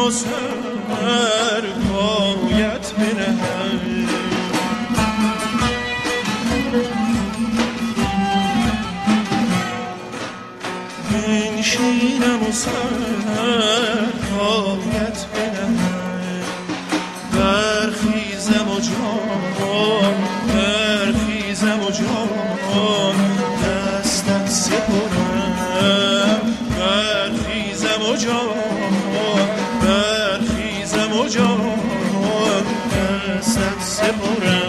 و سر پایت بنهم بنشینم و سر پایت بنهم برخیزم و جان برخیزم و جان دستت سپرم برخیزم و جان برخیزم و جان دستت سپرم